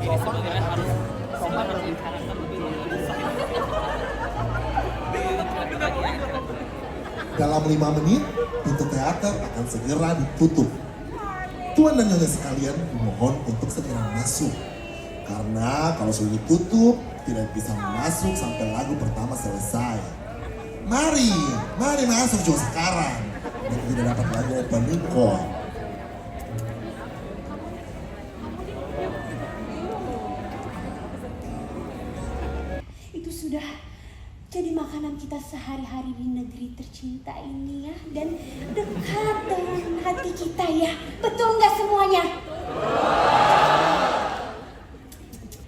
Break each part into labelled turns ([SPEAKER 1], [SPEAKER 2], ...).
[SPEAKER 1] Ini sebenarnya harus merencanakan lebih
[SPEAKER 2] Dalam 5 menit, pintu teater akan segera ditutup. Tuan dan nyonya sekalian dimohon untuk segera masuk. Karena kalau sudah ditutup, tidak bisa masuk sampai lagu pertama selesai. Mari masuk juga sekarang. Dan tidak dapat lagu opening call.
[SPEAKER 3] Itu sudah jadi makanan kita sehari-hari di negeri tercinta ini ya. Dan dekat dengan hati kita ya. Betul nggak semuanya?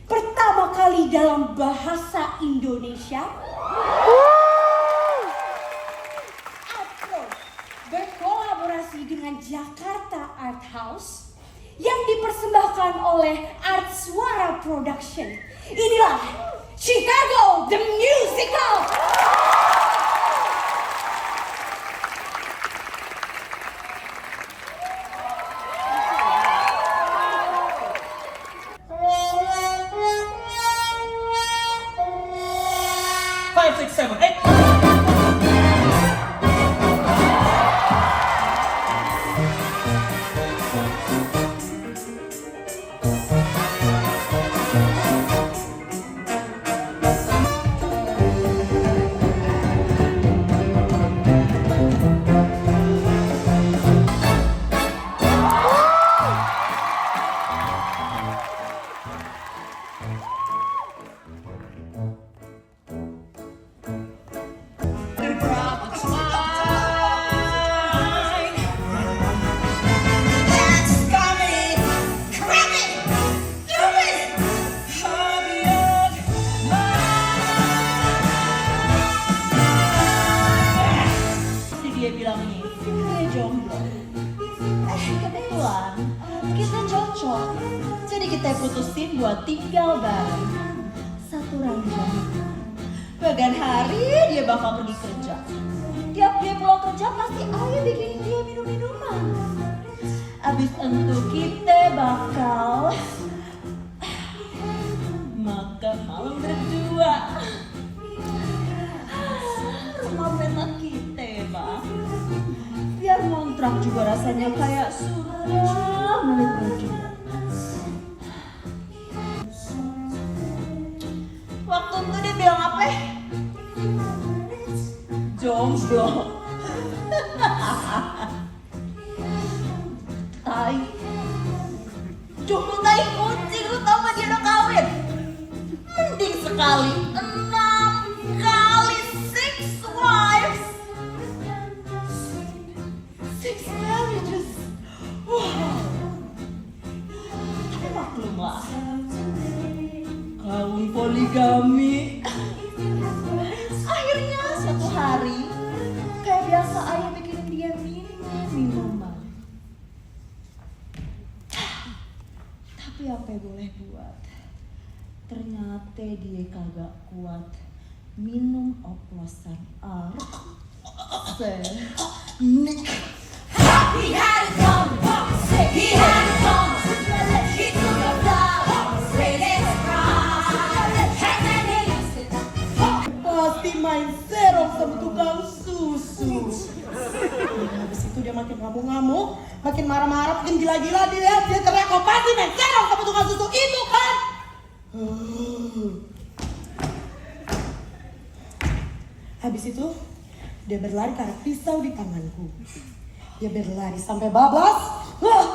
[SPEAKER 3] Pertama kali dalam bahasa Indonesia, Apro berkolaborasi dengan Jakarta Art House yang dipersembahkan oleh Art Suara Production. Inilah Chicago the Musical.
[SPEAKER 1] Five, six, seven, eight.
[SPEAKER 3] Dia bilang nih, dia jomblo. Kebetulan kita cocok. Jadi kita putusin buat tinggal bareng. Satu ranjang. Bagian hari dia bakal pergi kerja. Tiap dia pulang kerja pasti ayah bikinin dia minum-minuman. Abis itu kita bakal makan malam berdua. Rumah enak kita ya bang. Biar ngontrak juga rasanya kayak surga milik berdua. Waktu itu dia bilang apa? Jomblo. Tai. Jomblo tai kucing, lu tau gak dia udah kawin? Mending sekali 6 kali 6 wives. 6 marriages. Wow. Tapi maklum lah. Kaum poligami. Akhirnya suatu hari kayak biasa ayah bikinin dia minuman. Tapi apa yang boleh buat? Ternyata dia kagak kuat minum oplosan Nick. He had it on, he had it on. He took a flower, straight in the cross. Pasti main serong sama tukang susu. Habis itu dia makin ngamuk-ngamuk, makin marah-marah, makin gila-gila. Dia teriak, kok pasti main serong sama tukang susu itu kan? Habis itu dia berlari ke arah pisau di tanganku. Dia berlari sampai bablas 10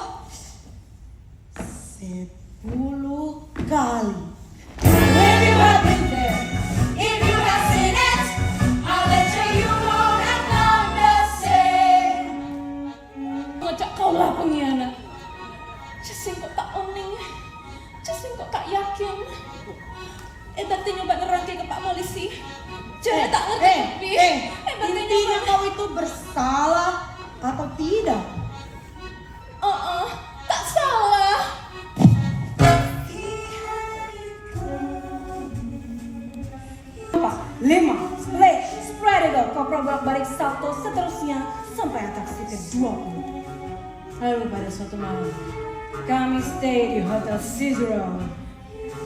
[SPEAKER 3] kali. If you have been there, if you have seen it, I'll let you know that I'm the same. Ngocak kau lah pengkhianat. Cesing kok tak oning, cesing kok tak yakin. Berarti nyoba nerangke ke Pak Polisi. Jangan tak ngerti. Intinya kau itu bersalah atau tidak? Tak salah. 5, spread eagle, kopral bolak-balik salto seterusnya sampai atraksi ke-20. Lalu pada suatu malam, kami stay di Hotel Cicero.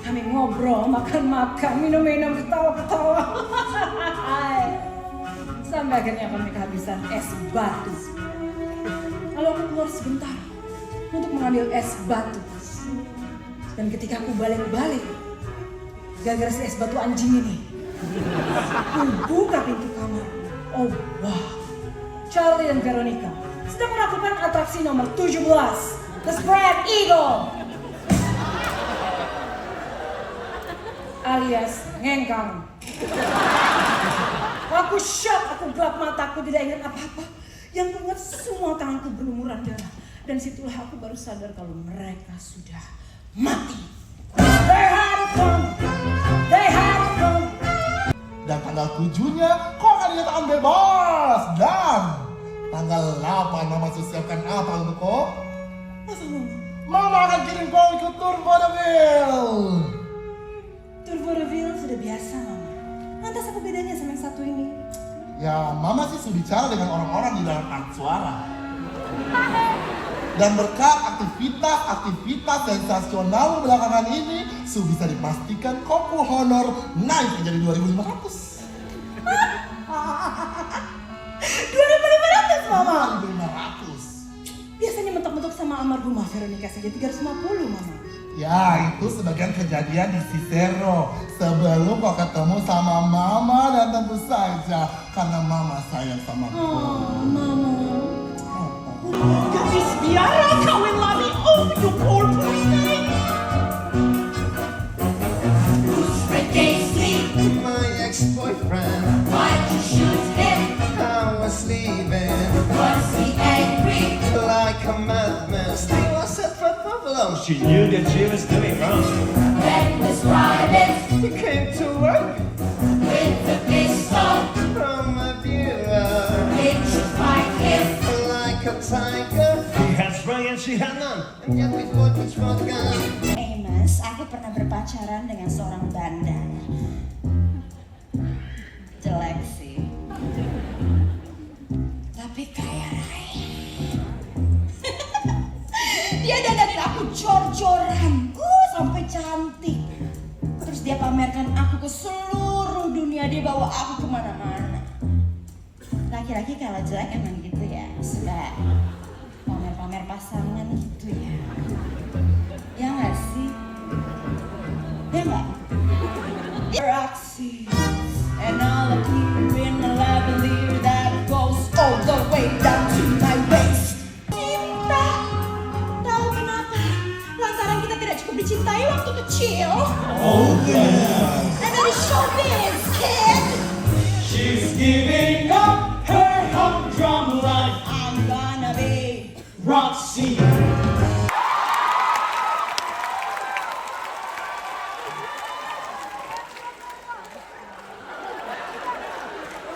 [SPEAKER 3] Kami ngobrol, makan-makan, minum-minum, ketawa-ketawa. Sampai akhirnya kami kehabisan es batu. Lalu aku keluar sebentar untuk mengambil es batu. Dan ketika aku balik-balik, gara-gara si es batu anjing ini, aku buka pintu kamar. Oh wow, Charlie dan Veronica sedang melakukan atraksi nomor 17, The Spread Eagle, alias ngengkang. Aku shock, aku gelap mata, aku tidak ingat apa-apa. Yang kuingat semua tanganku berlumuran darah. Dan situlah aku baru sadar kalau mereka sudah mati. They had it coming. They had it coming.
[SPEAKER 2] Dan tanggal 7-nya kau akan dinyatakan bebas. Dan tanggal 8 Mama sudah siapkan apa untuk kau? Mama akan kirim kau ikut tur vaudeville.
[SPEAKER 3] Tur vaudeville sudah biasa, Mama. Lantas apa bedanya sama yang satu ini?
[SPEAKER 2] Ya, Mama sih sudah bicara dengan orang-orang di dalam art suara. Dan berkat aktivitas sensasional belakangan ini, bisa dipastikan kopu honor naik menjadi 2.500.
[SPEAKER 3] 2.500, Mama?
[SPEAKER 2] 2.500.
[SPEAKER 3] Biasanya mentok-mentok sama almarhumah Veronica saja 350, Mama.
[SPEAKER 2] Ya, itu sebagian kejadian di Cicero sebelum kau ketemu sama Mama, dan tentu saja karena Mama sayang sama kau.
[SPEAKER 3] Oh, Mama.
[SPEAKER 4] Gadis biara kawin lari, oh you poor pussy.
[SPEAKER 5] Who's against
[SPEAKER 6] My ex-boyfriend,
[SPEAKER 5] Why'd you shoot him?
[SPEAKER 6] I was leaving
[SPEAKER 5] Was he angry?
[SPEAKER 6] like a madman. Still I said for Pavlov. She knew that she was doing wrong.
[SPEAKER 5] Reckless driving
[SPEAKER 6] He came to work
[SPEAKER 5] with the pistol.
[SPEAKER 6] from my bureau
[SPEAKER 5] Did you fight him?
[SPEAKER 6] like a tiger. He had spray and she had none, and yet we fought with shotgun.
[SPEAKER 3] Amos, aku pernah berpacaran dengan seorang bandar. Jelek sih. Tapi kaya raya. Dia dandanin aku jor-joran. Sampai cantik. Terus dia pamerkan aku ke seluruh dunia. Dia bawa aku kemana-mana. Laki-laki kalau jelek emang gitu ya. Suka pamer-pamer pasangan gitu ya. Ya nggak sih? Ya nggak? Roxy and all of you in the lavalier that goes all the way down to my waist. Cinta, tahu kenapa? Lantaran kita tidak cukup dicintai waktu kecil.
[SPEAKER 2] Oh yeah.
[SPEAKER 3] And then show this kid.
[SPEAKER 4] She's giving up her humdrum life.
[SPEAKER 3] I'm gonna be
[SPEAKER 4] Roxy.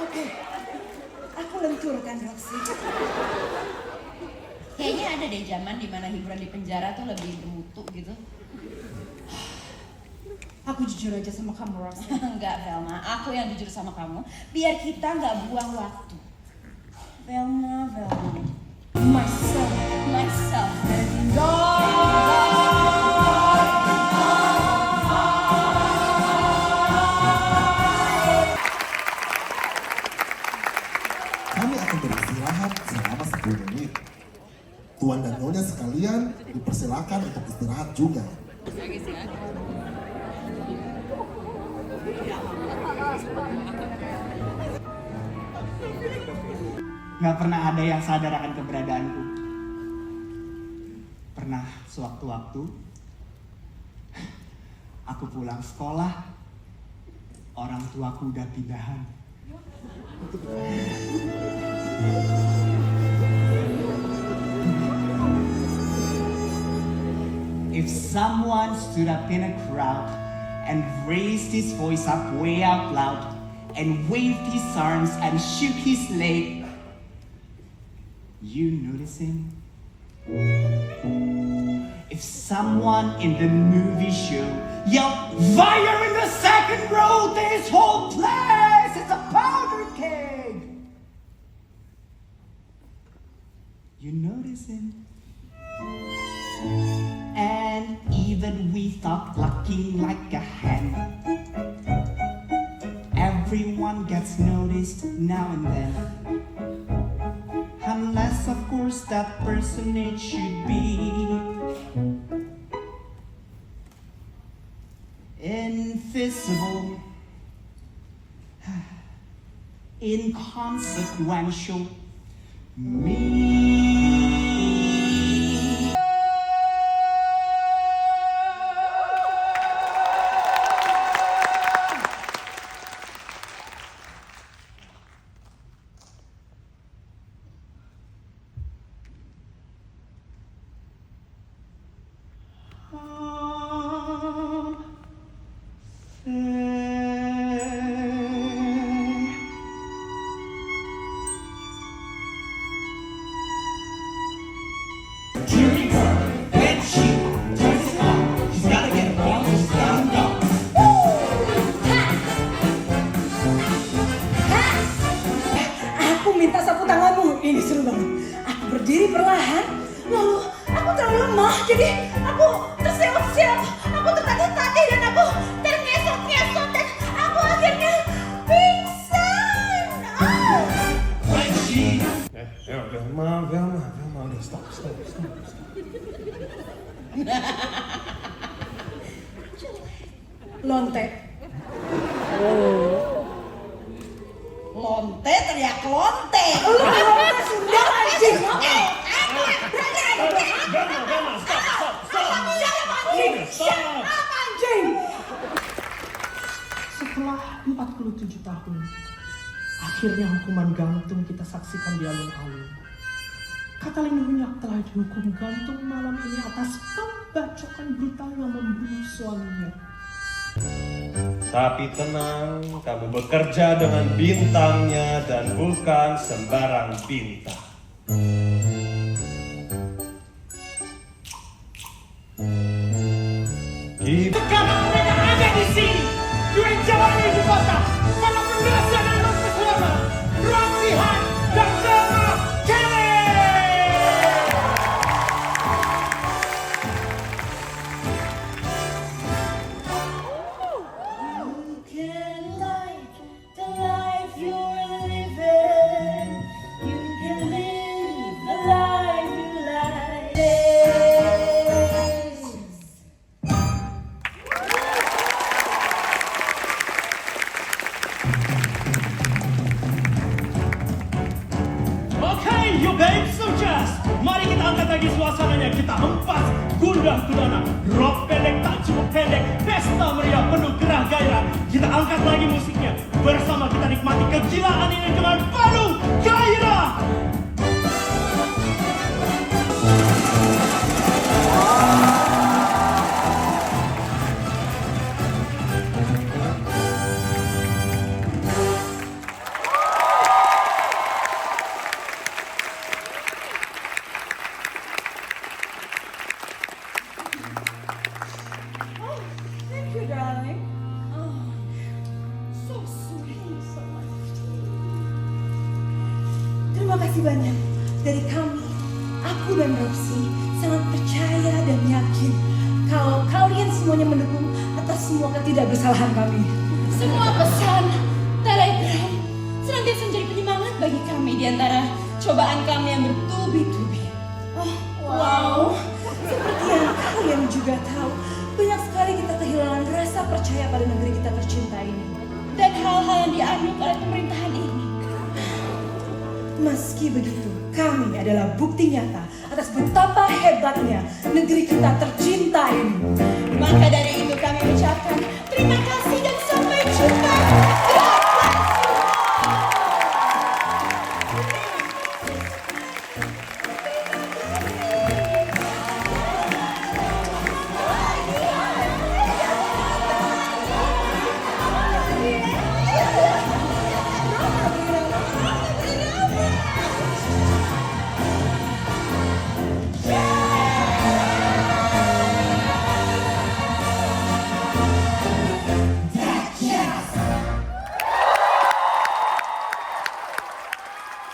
[SPEAKER 3] oke. Aku lenturkan Roxy.
[SPEAKER 7] Kayaknya ada deh zaman dimana hiburan di penjara tuh lebih bermutu gitu.
[SPEAKER 3] Aku jujur aja sama kamu, Roxy.
[SPEAKER 7] Enggak, Velma. Aku yang jujur sama kamu. Biar kita nggak buang waktu.
[SPEAKER 3] Velma. Myself. And
[SPEAKER 2] Kami akan beristirahat selama 10 menit. Tuan dan Nyonya sekalian dipersilakan untuk istirahat juga.
[SPEAKER 8] Gak pernah ada yang sadar akan keberadaanku. Pernah sewaktu-waktu aku pulang sekolah, orang tuaku udah pindahan. If someone stood up in a crowd and raised his voice up way out loud and waved his arms and shook his leg. You notice him? If someone in the movie show yelled, "Fire in the second row, this whole place is a powder keg!" You notice him? And even without clucking like a hen, everyone gets noticed now and then. Unless, of course, that personage should be invisible, inconsequential, me.
[SPEAKER 9] Aku minta sapu tanganmu. Ini seru banget. Aku berdiri perlahan, lalu aku terlalu lemah, jadi aku terseok-seok, aku tertatih-tatih, dan aku ternyesot-nyesot, dan aku akhirnya pingsan.
[SPEAKER 6] Velma, udah stop.
[SPEAKER 9] Lonte.
[SPEAKER 3] Lonte teriak lonte.
[SPEAKER 9] Lonte sudah anjing. Anjing.
[SPEAKER 4] Setelah 47 tahun, akhirnya hukuman gantung kita saksikan di alun-alun. Katalin Hunyak telah dihukum gantung malam ini atas pembacokan brutal yang membunuh suaminya.
[SPEAKER 6] Tapi tenang, kamu bekerja dengan bintangnya dan bukan sembarang bintang.
[SPEAKER 4] Karena mereka ada di sini, dua jalan ibu kota, para penguasa dan berpesona, Rasihan dan Selma Kelly.
[SPEAKER 3] You can light the life you're living. You can live the life you like.
[SPEAKER 4] Okay, you babes, so just mari kita angkat lagi suasananya. Kita hempas gundah gulana, rock pendek tak cukup pendek, pesta meriah penuh gerah gairah. Kita angkat lagi musiknya, bersama kita nikmati kegilaan ini dengan penuh gairah.
[SPEAKER 9] Thank you, darling.
[SPEAKER 3] So sweet, so
[SPEAKER 9] Terima kasih banyak dari kami. Aku dan Roxy sangat percaya dan yakin kalau kalian semuanya mendukung atas semua ketidakbersalahan kami.
[SPEAKER 7] Semua pesan telegram senantiasa menjadi penyemangat bagi kami di antara cobaan kami yang bertubi-tubi.
[SPEAKER 9] Oh, wow. Seperti yang kalian juga tahu, banyak sekali kita kehilangan rasa percaya pada negeri kita tercinta ini.
[SPEAKER 7] Dan hal-hal yang dianut oleh pemerintahan ini.
[SPEAKER 9] Meski begitu, kami adalah bukti nyata atas betapa hebatnya negeri kita tercinta ini.
[SPEAKER 7] Maka dari itu kami ucapkan terima kasih dan sampai jumpa.